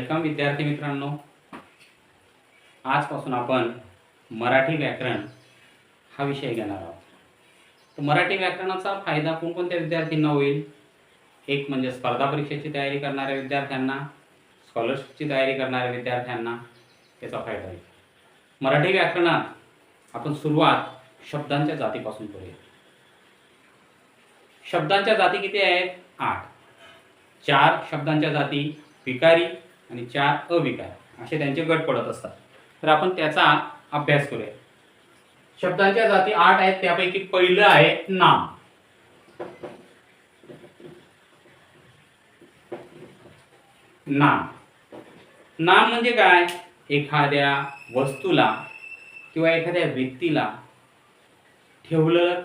Welcome विद्यार्थी मित्रांनो. आजपासून आपण मराठी व्याकरण हा विषय घेणार आहोत. तर मराठी व्याकरणाचा फायदा कोणकोणत्या विद्यार्थ्यांना होईल? एक म्हणजे स्पर्धा परीक्षेची तयारी करणाऱ्या विद्यार्थ्यांना, स्कॉलरशिपची तयारी करणाऱ्या विद्यार्थ्यांना याचा फायदा होईल. मराठी व्याकरणात आपण सुरुवात शब्दांच्या जातीपासून करूया. शब्दांच्या जाती किती आहेत? 8. 4 शब्दांच्या जाती विकारी आणि 4 अविकारी असे त्यांचे गट पडत असतात. तर आपण त्याचा अभ्यास करूया. शब्दांच्या जाती 8 आहेत. त्यापैकी पहिलं आहे नाम. नाम नाम म्हणजे काय? एखाद्या वस्तूला किंवा एखाद्या व्यक्तीला ठेवलेलं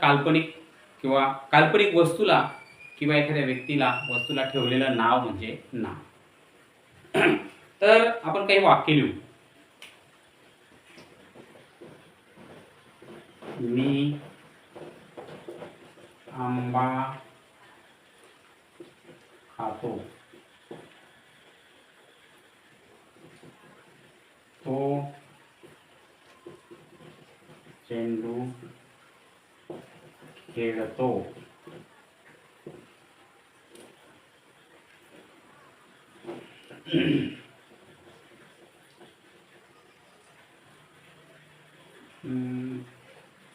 काल्पनिक वस्तूला किंवा एखाद्या वस्तूला ठेवलेलं नाव म्हणजे नाम. तर आपण काही वाक्य लिहू. मी आंबा खातो. तो चेंडू खेळतो.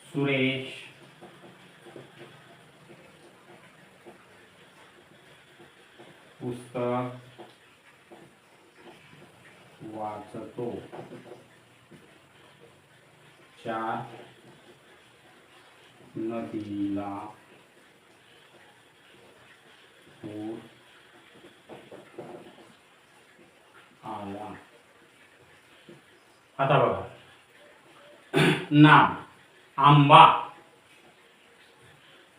सुरेश पुस्तक वाचतो. 4 नदीला पूर आला. आता बघा, नाम आंबा,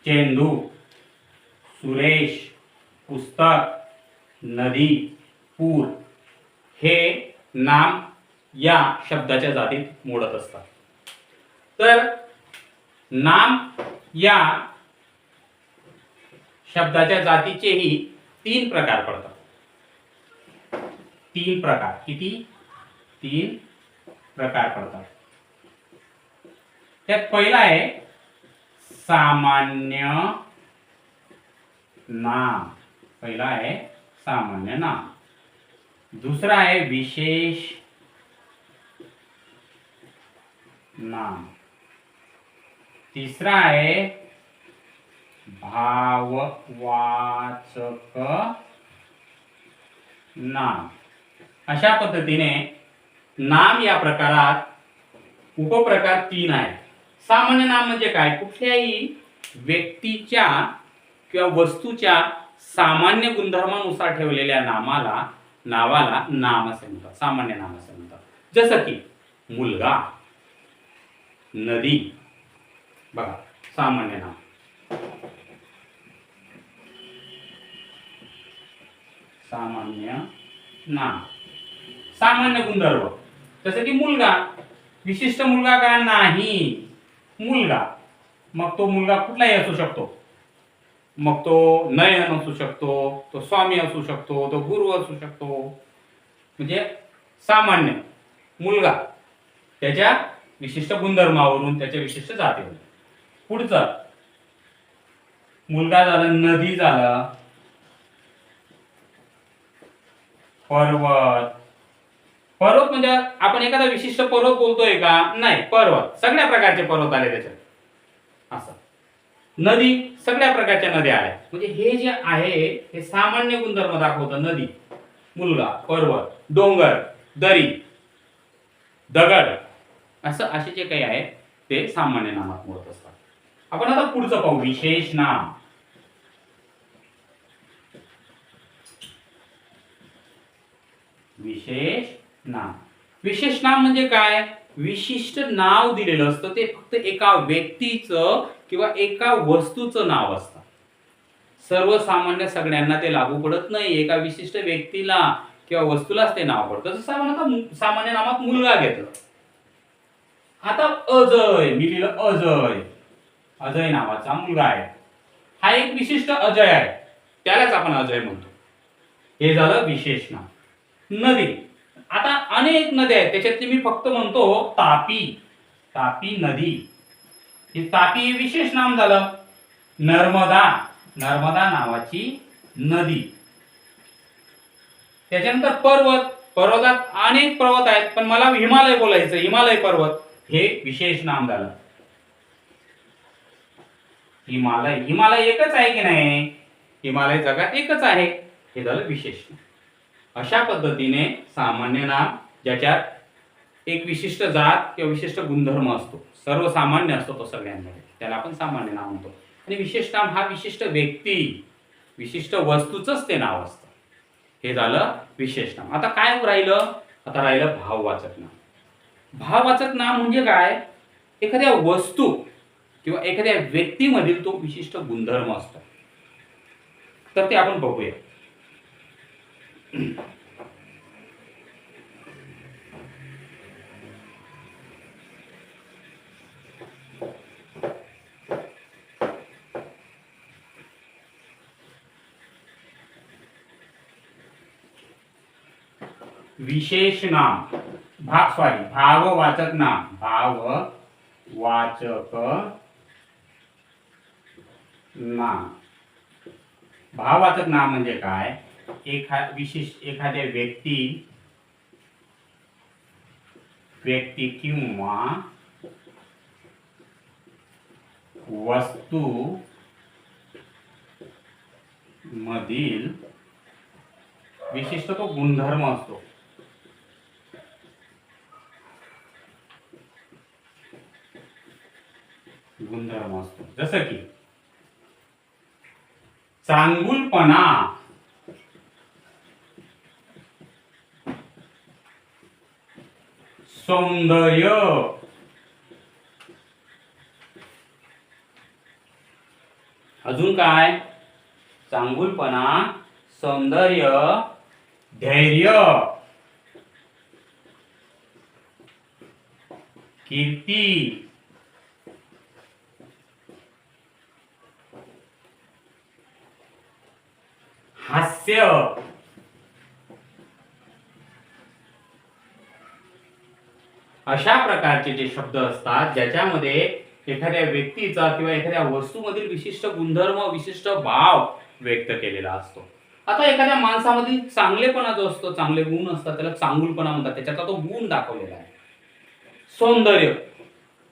चेंडू, सुरेश, पुस्तक, नदी, पूर हे नाम या शब्दाच्या जातीत मोडत असतात. तर नाम या शब्दाच्या जातीचेही 3 प्रकार पडतात. 3 प्रकार. किती? 3 प्रकार पडतात. त्यात पहिला आहे सामान्य नाम. पहिला आहे सामान्य नाम. दुसरा आहे विशेष नाम. तिसरा आहे भाववाचक नाम. अशा पद्धतीने नाम या प्रकारात उपप्रकार 3 आहेत. सामान्य नाम म्हणजे काय? कुठल्याही व्यक्तीच्या किंवा वस्तूच्या सामान्य गुणधर्मानुसार ठेवलेल्या नावाला नाम असे म्हणतात, सामान्य नाम असे म्हणतात. जसं की मुलगा, नदी, बघा सामान्य नाम. सामान्य नाम. सामान्य गुणधर्म जसं की मुलगा. विशिष्ट मुलगा का? नाही, मुलगा. मग तो मुलगा कुठलाही असू शकतो. मग तो नयन असू शकतो, तो स्वामी असू शकतो, तो गुरु असू शकतो. म्हणजे सामान्य मुलगा त्याच्या विशिष्ट गुणधर्मावरून, त्याच्या विशिष्ट जातीवरून. पुढचं मुलगा झालं, नदी झालं, पर्वत. पर्वत म्हणजे आपण एखादा विशिष्ट पर्वत बोलतोय का? नाही, पर्वत सगळ्या प्रकारचे पर्वत आले त्याच्यात. असं नदी, सगळ्या प्रकारच्या नद्या आल्या. म्हणजे हे जे आहे हे सामान्य गुणधर्म दाखवतं. नदी, मुलगा, पर्वत, डोंगर, दरी, दगड असे जे काही आहे ते सामान्य नामात मोडत असतात. आपण आता पुढचं पाहू, विशेष नाम. विशेष नाम. विशेष नाम म्हणजे काय? विशिष्ट नाव दिलेलं असतं. ते फक्त एका व्यक्तीचं किंवा एका वस्तूचं नाव असतं. सर्वसामान्य सगळ्यांना ते लागू पडत नाही. एका विशिष्ट व्यक्तीला किंवा वस्तूलाच ते नाव पडतं. जसं सामान्य नामात मुलगा घेतलं. आता अजय, मी लिहिलं अजय. अजय नावाचा मुलगा आहे. हा एक विशिष्ट अजय आहे, त्यालाच आपण अजय म्हणतो. हे झालं विशेष नाम. नदी. आता अनेक नद्या आहेत, त्याच्यातली मी फक्त म्हणतो तापी. तापी नदी, ही तापी हे विशेष नाम झालं. नर्मदा, नर्मदा नावाची नदी. त्याच्यानंतर पर्वत, पर्वतात अनेक पर्वत आहेत, पण मला हिमालय बोलायचं. हिमालय पर्वत हे विशेष नाम झालं. हिमालय, हिमालय एकच आहे की नाही? हिमालय जगात एकच आहे, हे झालं विशेष नाम. अशा पद्धतीने सामान्य नाम ज्याच्यात एक विशिष्ट जात किंवा विशिष्ट गुणधर्म असतो, सर्वसामान्य असतो तो सगळ्यांमध्ये, त्याला आपण सामान्य नाम म्हणतो. आणि विशेष नाम हा विशिष्ट व्यक्ती, विशिष्ट वस्तूचंच ते नाव असतं. हे झालं विशेष नाम. आता काय राहिलं? आता राहिलं भाववाचक नाम. भाववाचक नाम म्हणजे काय? एखाद्या वस्तू किंवा एखाद्या व्यक्तीमधील तो विशिष्ट गुणधर्म असतो. तर ते आपण बघूया. विशेष नाम, भाववाचक नाम. भाववाचक नाम. भाववाचक नाम म्हणजे काय? एखाद्या व्यक्ती किंवा वस्तू मधील विशिष्ट तो गुणधर्म असतो. गुणधर्म असतो, जसं की चांगुलपणा, सौंदर्य, अजून काय? चांगुलपणा, सौंदर्य, धैर्य, कीर्ती, हास्य, अशा प्रकारचे जे शब्द असतात ज्याच्यामध्ये एखाद्या व्यक्तीचा किंवा एखाद्या वस्तूमधील विशिष्ट गुणधर्म, विशिष्ट भाव व्यक्त केलेला असतो. आता एखाद्या माणसामधील चांगलेपणा जो असतो, चांगले गुण असतात, त्याला चांगुलपणा म्हणतात. त्याच्यातला तो गुण दाखवलेला आहे. सौंदर्य,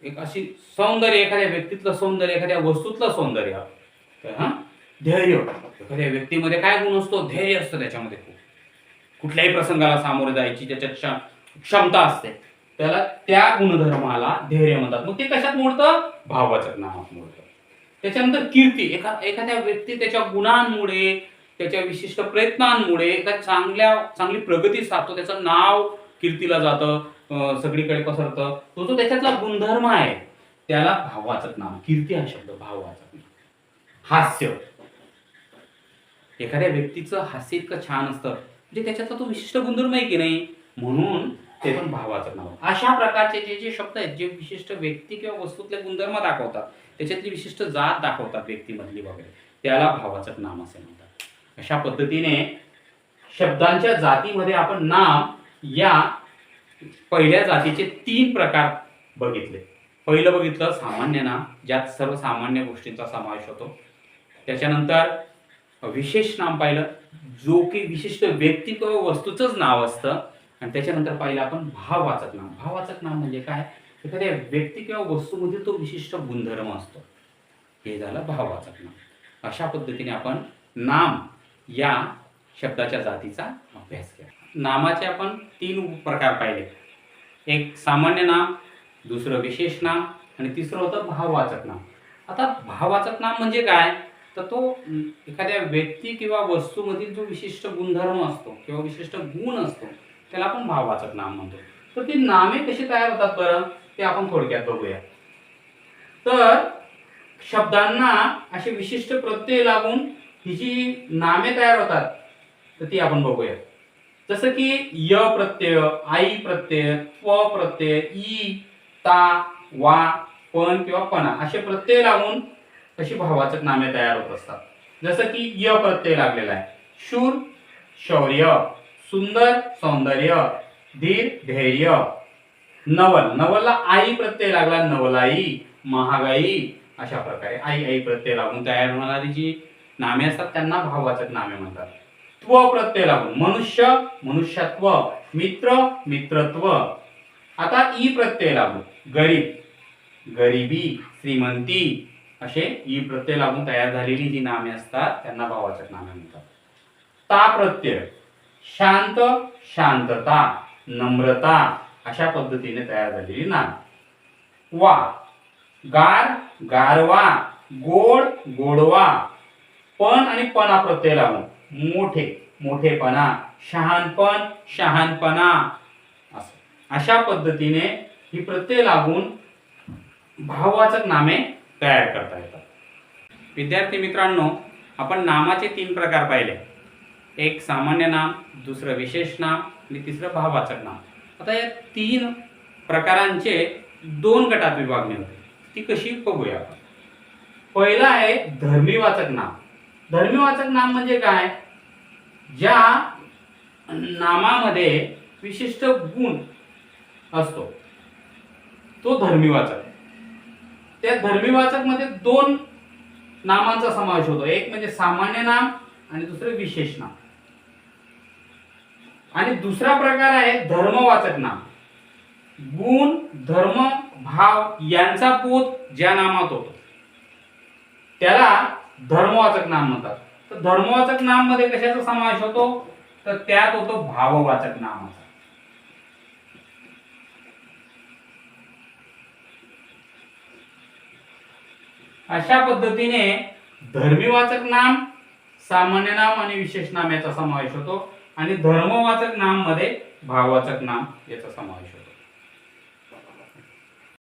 एक अशी सौंदर्य, एखाद्या व्यक्तीतलं सौंदर्य, एखाद्या वस्तूतलं सौंदर्य. धैर्य, एखाद्या व्यक्तीमध्ये काय गुण असतो? धैर्य असतं त्याच्यामध्ये. कुठल्याही प्रसंगाला सामोरे जायची ज्याच्यात क्षमता असते, त्याला त्या गुणधर्माला धैर्य म्हणतात. मग ते कशात मोडतं? भाववाचक नामात मोडतं. त्याच्यानंतर कीर्ती, एखाद्या व्यक्ती त्याच्या गुणांमुळे, त्याच्या विशिष्ट प्रयत्नांमुळे चांगली प्रगती साधतो, त्याचं नाव कीर्तीला जातं, सगळीकडे पसरतं. तो त्याच्यातला गुणधर्म आहे, त्याला भाववाचक नाम. कीर्ती हा शब्द भाववाचक नाम. हास्य, एखाद्या व्यक्तीचं हास्य इतकं छान असतं, म्हणजे त्याच्यातला तो विशिष्ट गुणधर्म आहे की नाही, म्हणून ते पण भाववाचक नाव. अशा प्रकारचे जे शब्द आहेत, जे विशिष्ट व्यक्ती किंवा वस्तूतले गुणधर्म दाखवतात, त्याच्यातली विशिष्ट जात दाखवतात व्यक्तीमधली वगैरे, त्याला भाववाचक नाम असे म्हणतात. अशा पद्धतीने शब्दांच्या जातीमध्ये आपण नाम या पहिल्या जातीचे 3 प्रकार बघितले. पहिलं बघितलं सामान्य नाम, ज्यात सर्व सामान्य गोष्टींचा समावेश होतो. त्याच्यानंतर विशेष नाम पाहिलं, जो की विशिष्ट व्यक्ती किंवा वस्तूचंच नाव असतं. आणि त्याच्यानंतर पाहिलं आपण भाववाचक नाम. भाववाचक नाम म्हणजे काय? एखाद्या व्यक्ती किंवा वस्तूमध्ये तो विशिष्ट गुणधर्म असतो, हे झालं भाववाचक नाम. अशा पद्धतीने आपण नाम या शब्दाच्या जातीचा अभ्यास केला. नामाचे आपण 3 प्रकार पाहिले. एक सामान्य नाम, दुसरं विशेष नाम आणि तिसरं होतं भाववाचक नाम. आता भाववाचक नाम म्हणजे काय? तर तो एखाद्या व्यक्ती किंवा वस्तूमधील जो विशिष्ट गुणधर्म असतो किंवा विशिष्ट गुण असतो, त्याला आपण भाववाचक नाम म्हणतो. तर ती नामे कशी तयार होतात बरं, ते आपण थोडक्यात बघूया. तर शब्दांना असे विशिष्ट प्रत्यय लागून ही जी नामे तयार होतात, तर ती आपण बघूया. जसं की य प्रत्यय, आई प्रत्यय, प प्रत्यय, ई, ता, वा, पण किंवा पणा असे प्रत्यय लागून अशी भाववाचक नामे तयार होत असतात. जसं की य प्रत्यय लागलेला आहे, शूर, शौर्य, सुंदर सौंदर्य, धीर धैर्य, नवल नवलला आई प्रत्यय लागला, नवलाई, महागाई, अशा प्रकारे आई आई प्रत्यय लागून तयार होणारी जी नामे असतात त्यांना भाववाचक नामे म्हणतात. त्व प्रत्यय लागून मनुष्य, मनुष्यत्व, मित्र, मित्रत्व. आता ई प्रत्यय लागून गरीब, गरिबी, श्रीमंती, असे ई प्रत्यय लागून तयार झालेली जी नामे असतात त्यांना भाववाचक नामे म्हणतात. ता प्रत्यय शांत, शांतता, नम्रता, अशा पद्धतीने तयार झालेली नामे. वा गार, गारवा, गोड, गोडवा. पण आणि पणा प्रत्यय लागून मोठे, मोठेपणा, शहाणपण, शहाणपणा, असं अशा पद्धतीने ही प्रत्यय लागून भाववाचक नामे तयार करता येतात. विद्यार्थी मित्रांनो, आपण नामाचे 3 प्रकार पाहिले. एक सामान्य नाम, दुसरं विशेष नाम आणि तिसरं भाववाचक नाम. आता या 3 प्रकारांचे 2 गटात विभागणी होते. ती कशी बघूया आपण. पहिला आहे धर्मीवाचक नाम. धर्मीवाचक नाम म्हणजे काय? ज्या नामामध्ये विशिष्ट गुण असतो तो धर्मीवाचक. त्या धर्मीवाचक मध्ये 2 नामांचा समावेश होतो. एक म्हणजे सामान्य नाम आणि दुसरे विशेष नाम. आणि दुसरा प्रकार आहे धर्मवाचक नाम. गुण, धर्म, भाव यांचा बोध ज्या नामात होतो त्याला धर्मवाचक नाम म्हणतात. तर धर्मवाचक नाम मध्ये कशाचा समावेश होतो? तर त्यात होतो भाववाचक नामाचा. अशा पद्धतीने धर्मीवाचक नाम, सामान्य नाम आणि विशेष नाम याचा समावेश होतो आणि धर्मवाचक नाम मध्ये भाववाचक नाम याचा समावेश होतो.